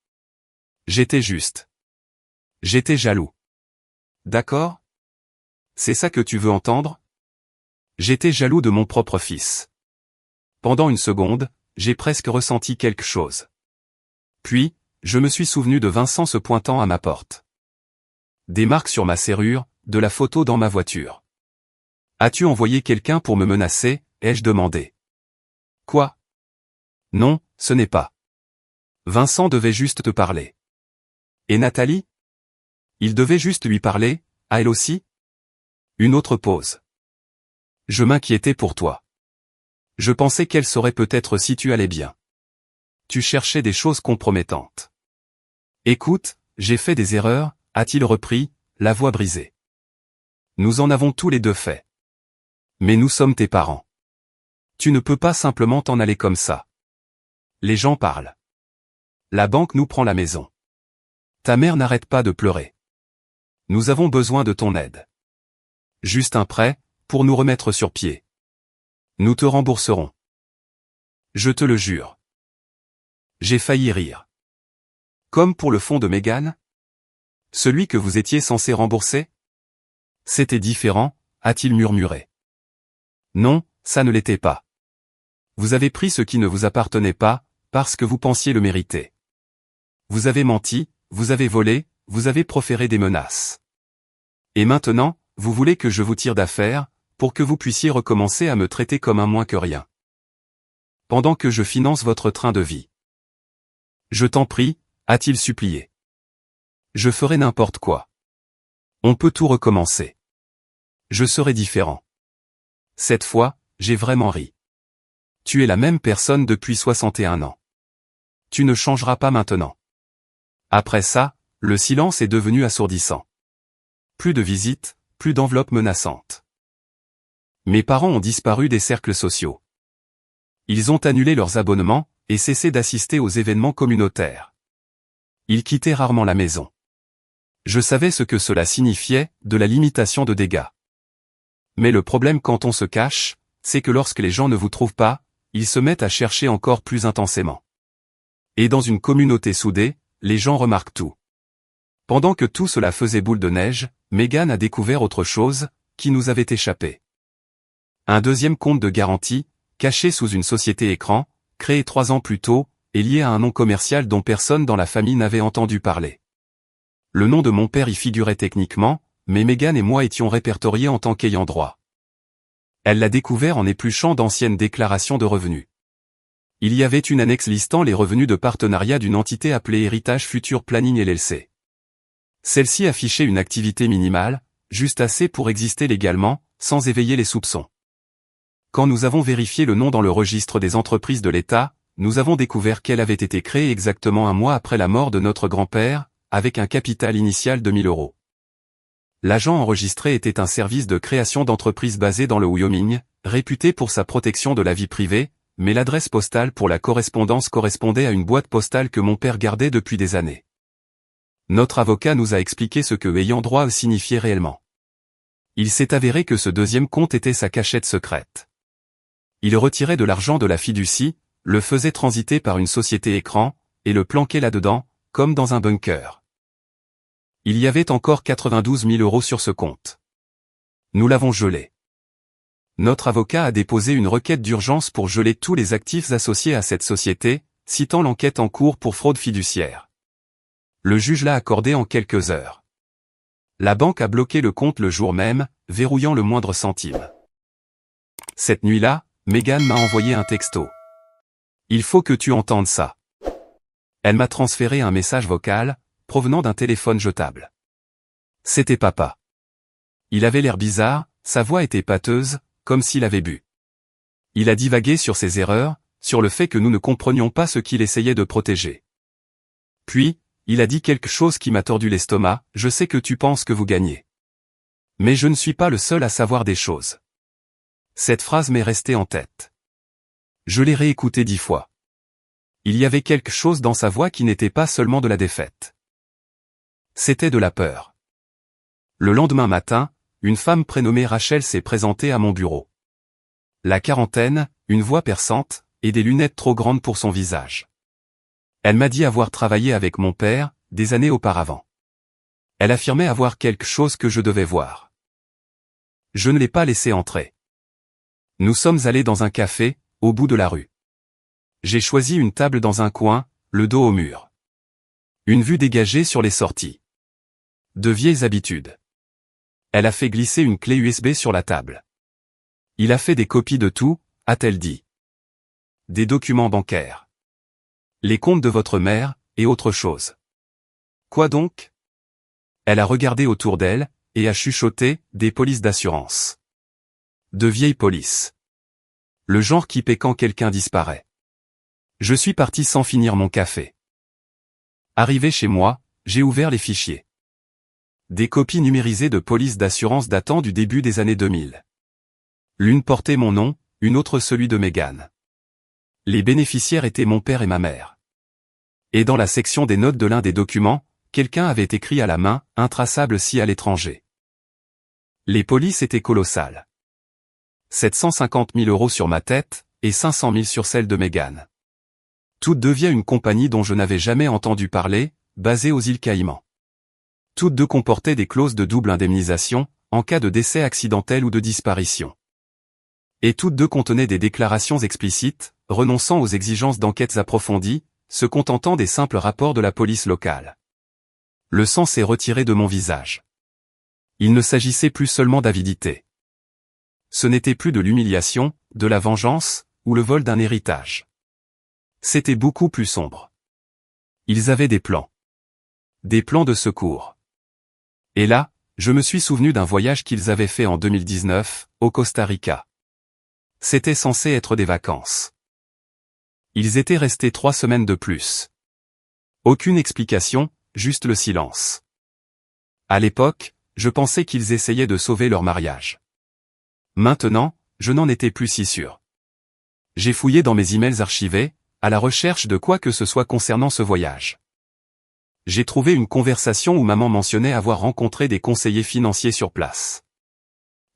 J'étais juste. J'étais jaloux. D'accord? C'est ça que tu veux entendre? J'étais jaloux de mon propre fils. Pendant une seconde, j'ai presque ressenti quelque chose. Puis, je me suis souvenu de Vincent se pointant à ma porte. Des marques sur ma serrure, de la photo dans ma voiture. As-tu envoyé quelqu'un pour me menacer, ai-je demandé. Quoi? Non, ce n'est pas. Vincent devait juste te parler. Et Nathalie? Il devait juste lui parler, à elle aussi? Une autre pause. Je m'inquiétais pour toi. Je pensais qu'elle saurait peut-être si tu allais bien. Tu cherchais des choses compromettantes. Écoute, j'ai fait des erreurs, a-t-il repris, la voix brisée. Nous en avons tous les deux fait. Mais nous sommes tes parents. Tu ne peux pas simplement t'en aller comme ça. Les gens parlent. La banque nous prend la maison. Ta mère n'arrête pas de pleurer. Nous avons besoin de ton aide. Juste un prêt, pour nous remettre sur pied. Nous te rembourserons. Je te le jure. J'ai failli rire. Comme pour le fonds de Mégane? Celui que vous étiez censé rembourser? C'était différent, a-t-il murmuré. Non, ça ne l'était pas. Vous avez pris ce qui ne vous appartenait pas, parce que vous pensiez le mériter. Vous avez menti, vous avez volé, vous avez proféré des menaces. Et maintenant, vous voulez que je vous tire d'affaire, pour que vous puissiez recommencer à me traiter comme un moins que rien. Pendant que je finance votre train de vie. Je t'en prie, a-t-il supplié. Je ferai n'importe quoi. On peut tout recommencer. Je serai différent. Cette fois, j'ai vraiment ri. Tu es la même personne depuis 61 ans. Tu ne changeras pas maintenant. Après ça, le silence est devenu assourdissant. Plus de visites, plus d'enveloppes menaçantes. Mes parents ont disparu des cercles sociaux. Ils ont annulé leurs abonnements, et cessé d'assister aux événements communautaires. Ils quittaient rarement la maison. Je savais ce que cela signifiait, de la limitation de dégâts. Mais le problème quand on se cache, c'est que lorsque les gens ne vous trouvent pas, ils se mettent à chercher encore plus intensément. Et dans une communauté soudée, les gens remarquent tout. Pendant que tout cela faisait boule de neige, Mégane a découvert autre chose, qui nous avait échappé. Un deuxième compte de garantie, caché sous une société écran, créé 3 ans plus tôt, et lié à un nom commercial dont personne dans la famille n'avait entendu parler. Le nom de mon père y figurait techniquement, mais Mégane et moi étions répertoriés en tant qu'ayant droit. Elle l'a découvert en épluchant d'anciennes déclarations de revenus. Il y avait une annexe listant les revenus de partenariat d'une entité appelée Héritage Future Planning LLC. Celle-ci affichait une activité minimale, juste assez pour exister légalement, sans éveiller les soupçons. Quand nous avons vérifié le nom dans le registre des entreprises de l'État, nous avons découvert qu'elle avait été créée exactement un mois après la mort de notre grand-père, avec un capital initial de 1000 €. L'agent enregistré était un service de création d'entreprise basé dans le Wyoming, réputé pour sa protection de la vie privée, mais l'adresse postale pour la correspondance correspondait à une boîte postale que mon père gardait depuis des années. Notre avocat nous a expliqué ce que ayant droit signifiait réellement. Il s'est avéré que ce deuxième compte était sa cachette secrète. Il retirait de l'argent de la fiducie, le faisait transiter par une société écran, et le planquait là-dedans, comme dans un bunker. Il y avait encore 92 000 € sur ce compte. Nous l'avons gelé. Notre avocat a déposé une requête d'urgence pour geler tous les actifs associés à cette société, citant l'enquête en cours pour fraude fiduciaire. Le juge l'a accordé en quelques heures. La banque a bloqué le compte le jour même, verrouillant le moindre centime. Cette nuit-là, Meghan m'a envoyé un texto. Il faut que tu entendes ça. Elle m'a transféré un message vocal, provenant d'un téléphone jetable. C'était papa. Il avait l'air bizarre, sa voix était pâteuse, comme s'il avait bu. Il a divagué sur ses erreurs, sur le fait que nous ne comprenions pas ce qu'il essayait de protéger. Puis, il a dit quelque chose qui m'a tordu l'estomac, je sais que tu penses que vous gagnez. Mais je ne suis pas le seul à savoir des choses. Cette phrase m'est restée en tête. Je l'ai réécoutée 10 fois. Il y avait quelque chose dans sa voix qui n'était pas seulement de la défaite. C'était de la peur. Le lendemain matin, une femme prénommée Rachel s'est présentée à mon bureau. La quarantaine, une voix perçante, et des lunettes trop grandes pour son visage. Elle m'a dit avoir travaillé avec mon père, des années auparavant. Elle affirmait avoir quelque chose que je devais voir. Je ne l'ai pas laissé entrer. Nous sommes allés dans un café, au bout de la rue. J'ai choisi une table dans un coin, le dos au mur. Une vue dégagée sur les sorties. De vieilles habitudes. Elle a fait glisser une clé USB sur la table. Il a fait des copies de tout, a-t-elle dit. Des documents bancaires. Les comptes de votre mère, et autre chose. Quoi donc? Elle a regardé autour d'elle, et a chuchoté, des polices d'assurance. De vieilles polices. Le genre qui paie quand quelqu'un disparaît. Je suis parti sans finir mon café. Arrivé chez moi, j'ai ouvert les fichiers. Des copies numérisées de polices d'assurance datant du début des années 2000. L'une portait mon nom, une autre celui de Meghan. Les bénéficiaires étaient mon père et ma mère. Et dans la section des notes de l'un des documents, quelqu'un avait écrit à la main, intraçable si à l'étranger. Les polices étaient colossales. 750 000 € sur ma tête, et 500 000 sur celle de Meghan. Toutes deux via une compagnie dont je n'avais jamais entendu parler, basée aux îles Caïmans. Toutes deux comportaient des clauses de double indemnisation, en cas de décès accidentel ou de disparition. Et toutes deux contenaient des déclarations explicites, renonçant aux exigences d'enquêtes approfondies, se contentant des simples rapports de la police locale. Le sang s'est retiré de mon visage. Il ne s'agissait plus seulement d'avidité. Ce n'était plus de l'humiliation, de la vengeance, ou le vol d'un héritage. C'était beaucoup plus sombre. Ils avaient des plans. Des plans de secours. Et là, je me suis souvenu d'un voyage qu'ils avaient fait en 2019, au Costa Rica. C'était censé être des vacances. Ils étaient restés 3 semaines de plus. Aucune explication, juste le silence. À l'époque, je pensais qu'ils essayaient de sauver leur mariage. Maintenant, je n'en étais plus si sûr. J'ai fouillé dans mes emails archivés, à la recherche de quoi que ce soit concernant ce voyage. J'ai trouvé une conversation où maman mentionnait avoir rencontré des conseillers financiers sur place.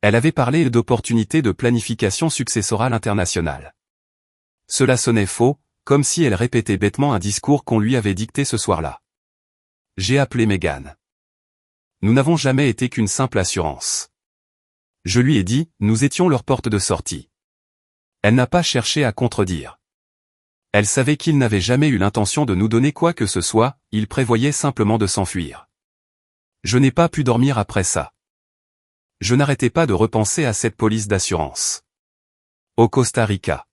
Elle avait parlé d'opportunités de planification successorale internationale. Cela sonnait faux, comme si elle répétait bêtement un discours qu'on lui avait dicté ce soir-là. J'ai appelé Meghan. Nous n'avons jamais été qu'une simple assurance. Je lui ai dit, nous étions leur porte de sortie. Elle n'a pas cherché à contredire. Elle savait qu'il n'avait jamais eu l'intention de nous donner quoi que ce soit, il prévoyait simplement de s'enfuir. Je n'ai pas pu dormir après ça. Je n'arrêtais pas de repenser à cette police d'assurance. Au Costa Rica.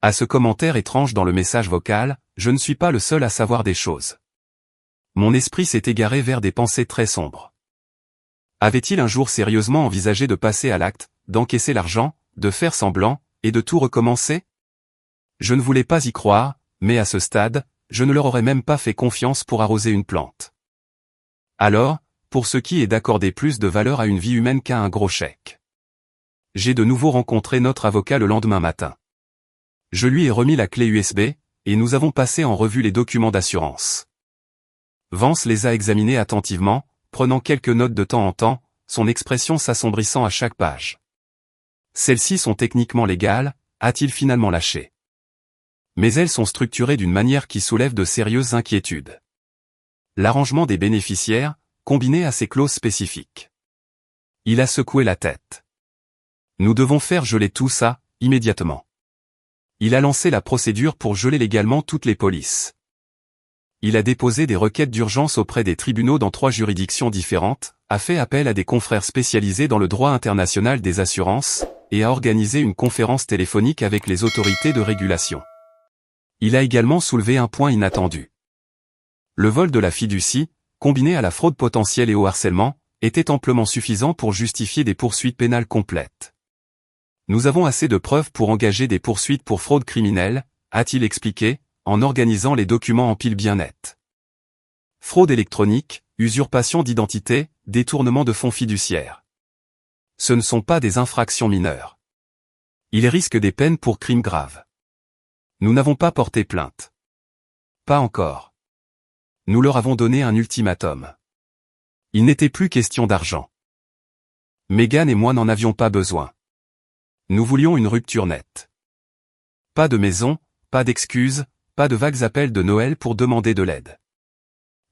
À ce commentaire étrange dans le message vocal, je ne suis pas le seul à savoir des choses. Mon esprit s'est égaré vers des pensées très sombres. Avait-il un jour sérieusement envisagé de passer à l'acte, d'encaisser l'argent, de faire semblant, et de tout recommencer? Je ne voulais pas y croire, mais à ce stade, je ne leur aurais même pas fait confiance pour arroser une plante. Alors, pour ce qui est d'accorder plus de valeur à une vie humaine qu'à un gros chèque. J'ai de nouveau rencontré notre avocat le lendemain matin. Je lui ai remis la clé USB, et nous avons passé en revue les documents d'assurance. Vance les a examinés attentivement, prenant quelques notes de temps en temps, son expression s'assombrissant à chaque page. Celles-ci sont techniquement légales, a-t-il finalement lâché. Mais elles sont structurées d'une manière qui soulève de sérieuses inquiétudes. L'arrangement des bénéficiaires, combiné à ces clauses spécifiques. Il a secoué la tête. Nous devons faire geler tout ça, immédiatement. Il a lancé la procédure pour geler légalement toutes les polices. Il a déposé des requêtes d'urgence auprès des tribunaux dans 3 juridictions différentes, a fait appel à des confrères spécialisés dans le droit international des assurances, et a organisé une conférence téléphonique avec les autorités de régulation. Il a également soulevé un point inattendu. Le vol de la fiducie, combiné à la fraude potentielle et au harcèlement, était amplement suffisant pour justifier des poursuites pénales complètes. Nous avons assez de preuves pour engager des poursuites pour fraude criminelle, a-t-il expliqué, en organisant les documents en pile bien nette. Fraude électronique, usurpation d'identité, détournement de fonds fiduciaires. Ce ne sont pas des infractions mineures. Ils risquent des peines pour crimes graves. Nous n'avons pas porté plainte. Pas encore. Nous leur avons donné un ultimatum. Il n'était plus question d'argent. Meghan et moi n'en avions pas besoin. Nous voulions une rupture nette. Pas de maison, pas d'excuses, pas de vagues appels de Noël pour demander de l'aide.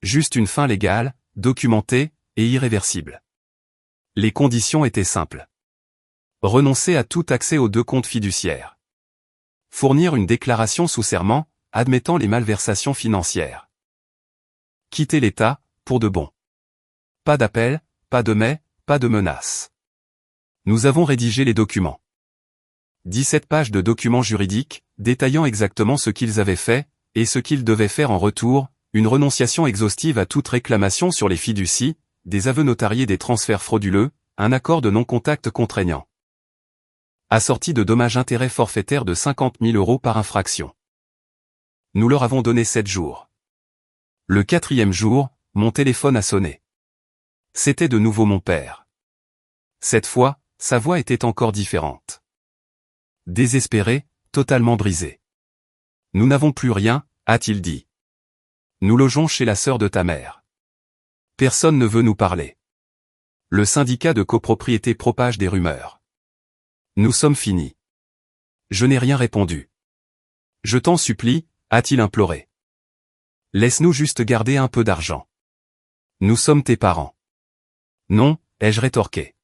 Juste une fin légale, documentée, et irréversible. Les conditions étaient simples. Renoncer à tout accès aux 2 comptes fiduciaires. Fournir une déclaration sous serment, admettant les malversations financières. Quitter l'État, pour de bon. Pas d'appel, pas de mais, pas de menaces. Nous avons rédigé les documents. 17 pages de documents juridiques, détaillant exactement ce qu'ils avaient fait, et ce qu'ils devaient faire en retour, une renonciation exhaustive à toute réclamation sur les fiducies, des aveux notariés des transferts frauduleux, un accord de non-contact contraignant. Assorti de dommages-intérêts forfaitaires de 50 000 € par infraction. Nous leur avons donné 7 jours. Le 4e jour, mon téléphone a sonné. C'était de nouveau mon père. Cette fois, sa voix était encore différente. Désespéré, totalement brisé. Nous n'avons plus rien, a-t-il dit. Nous logeons chez la sœur de ta mère. Personne ne veut nous parler. Le syndicat de copropriété propage des rumeurs. Nous sommes finis. Je n'ai rien répondu. Je t'en supplie, a-t-il imploré. Laisse-nous juste garder un peu d'argent. Nous sommes tes parents. Non, ai-je rétorqué.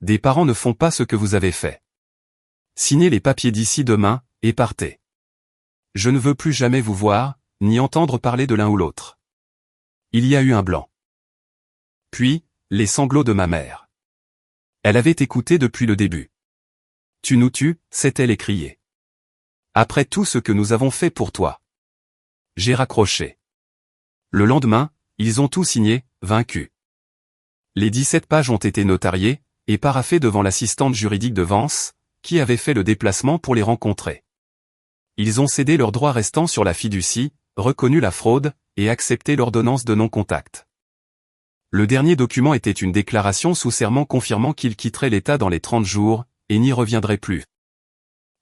Des parents ne font pas ce que vous avez fait. Signez les papiers d'ici demain, et partez. Je ne veux plus jamais vous voir, ni entendre parler de l'un ou l'autre. Il y a eu un blanc. Puis, les sanglots de ma mère. Elle avait écouté depuis le début. Tu nous tues, s'est-elle écriée. Après tout ce que nous avons fait pour toi. J'ai raccroché. Le lendemain, ils ont tout signé, vaincus. Les 17 pages ont été notariées, et paraphées devant l'assistante juridique de Vance, qui avait fait le déplacement pour les rencontrer. Ils ont cédé leurs droits restants sur la fiducie, reconnu la fraude, et accepté l'ordonnance de non-contact. Le dernier document était une déclaration sous serment confirmant qu'ils quitteraient l'État dans les 30 jours, et n'y reviendraient plus.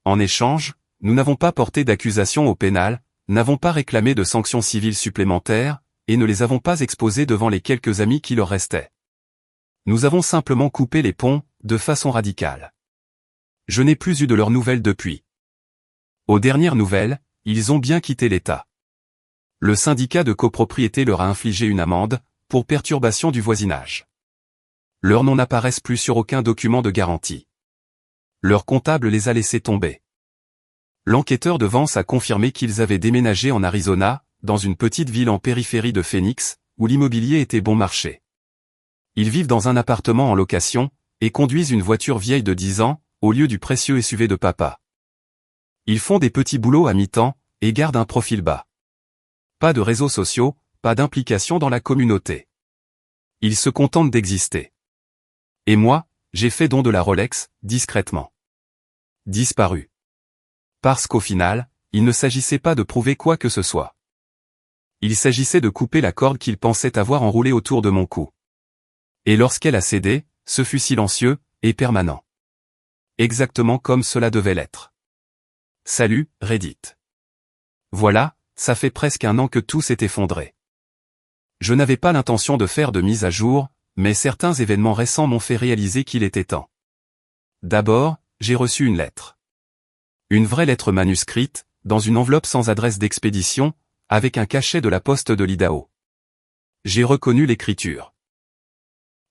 En échange, nous n'avons pas porté d'accusation au pénal, n'avons pas réclamé de sanctions civiles supplémentaires, et ne les avons pas exposés devant les quelques amis qui leur restaient. Nous avons simplement coupé les ponts, de façon radicale. Je n'ai plus eu de leurs nouvelles depuis. Aux dernières nouvelles, ils ont bien quitté l'État. Le syndicat de copropriété leur a infligé une amende, pour perturbation du voisinage. Leurs noms n'apparaissent plus sur aucun document de garantie. Leur comptable les a laissés tomber. L'enquêteur de Vance a confirmé qu'ils avaient déménagé en Arizona, dans une petite ville en périphérie de Phoenix, où l'immobilier était bon marché. Ils vivent dans un appartement en location, et conduisent une voiture vieille de 10 ans, au lieu du précieux SUV de papa. Ils font des petits boulots à mi-temps, et gardent un profil bas. Pas de réseaux sociaux, pas d'implication dans la communauté. Ils se contentent d'exister. Et moi, j'ai fait don de la Rolex, discrètement. Disparu. Parce qu'au final, il ne s'agissait pas de prouver quoi que ce soit. Il s'agissait de couper la corde qu'ils pensaient avoir enroulée autour de mon cou. Et lorsqu'elle a cédé, ce fut silencieux, et permanent. Exactement comme cela devait l'être. Salut, Reddit. Voilà, ça fait presque 1 an que tout s'est effondré. Je n'avais pas l'intention de faire de mise à jour, mais certains événements récents m'ont fait réaliser qu'il était temps. D'abord, j'ai reçu une lettre. Une vraie lettre manuscrite, dans une enveloppe sans adresse d'expédition, avec un cachet de la poste de l'Idaho. J'ai reconnu l'écriture.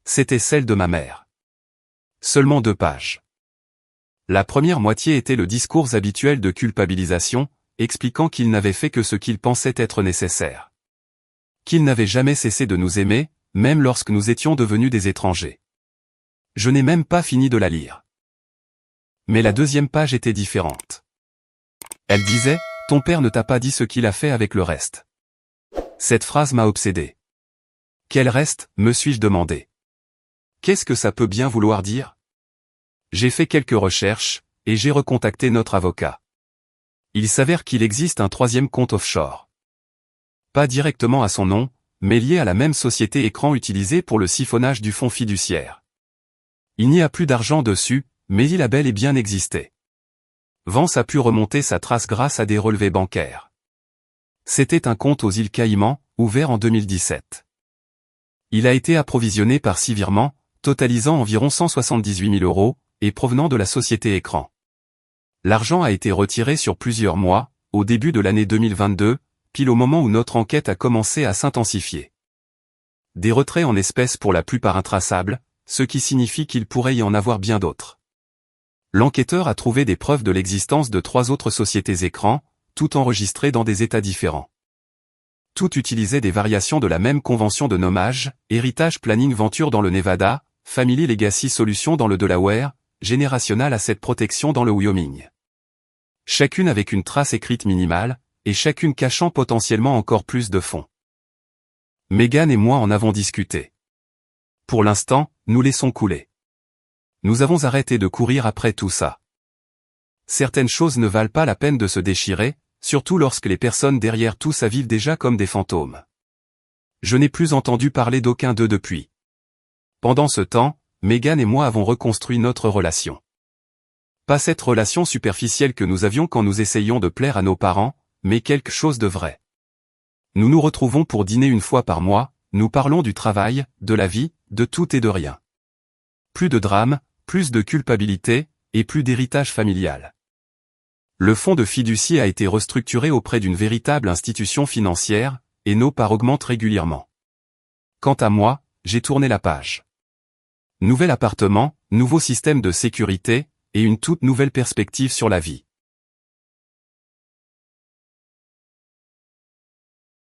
C'était celle de ma mère. Seulement 2 pages. La première moitié était le discours habituel de culpabilisation, expliquant qu'il n'avait fait que ce qu'il pensait être nécessaire. Qu'il n'avait jamais cessé de nous aimer, même lorsque nous étions devenus des étrangers. Je n'ai même pas fini de la lire. Mais la deuxième page était différente. Elle disait, « Ton père ne t'a pas dit ce qu'il a fait avec le reste. » Cette phrase m'a obsédé. Quel reste, me suis-je demandé. Qu'est-ce que ça peut bien vouloir dire? J'ai fait quelques recherches, et j'ai recontacté notre avocat. Il s'avère qu'il existe un troisième compte offshore. Pas directement à son nom, mais lié à la même société écran utilisée pour le siphonnage du fonds fiduciaire. Il n'y a plus d'argent dessus, mais il a bel et bien existé. Vance a pu remonter sa trace grâce à des relevés bancaires. C'était un compte aux îles Caïmans, ouvert en 2017. Il a été approvisionné par 6 virements, totalisant environ 178 000 €, et provenant de la société écran. L'argent a été retiré sur plusieurs mois, au début de l'année 2022, pile au moment où notre enquête a commencé à s'intensifier. Des retraits en espèces pour la plupart intraçables, ce qui signifie qu'il pourrait y en avoir bien d'autres. L'enquêteur a trouvé des preuves de l'existence de 3 autres sociétés écrans, toutes enregistrées dans des états différents. Toutes utilisaient des variations de la même convention de nommage, Heritage Planning Venture dans le Nevada, Family Legacy Solutions dans le Delaware, Generational Asset Protection dans le Wyoming. Chacune avec une trace écrite minimale, et chacune cachant potentiellement encore plus de fonds. Megan et moi en avons discuté. Pour l'instant, nous laissons couler. Nous avons arrêté de courir après tout ça. Certaines choses ne valent pas la peine de se déchirer, surtout lorsque les personnes derrière tout ça vivent déjà comme des fantômes. Je n'ai plus entendu parler d'aucun d'eux depuis. Pendant ce temps, Megan et moi avons reconstruit notre relation. Pas cette relation superficielle que nous avions quand nous essayions de plaire à nos parents, mais quelque chose de vrai. Nous nous retrouvons pour dîner une fois par mois, nous parlons du travail, de la vie, de tout et de rien. Plus de drame, plus de culpabilité, et plus d'héritage familial. Le fonds de fiducie a été restructuré auprès d'une véritable institution financière, et nos parts augmentent régulièrement. Quant à moi, j'ai tourné la page. Nouvel appartement, nouveau système de sécurité, et une toute nouvelle perspective sur la vie.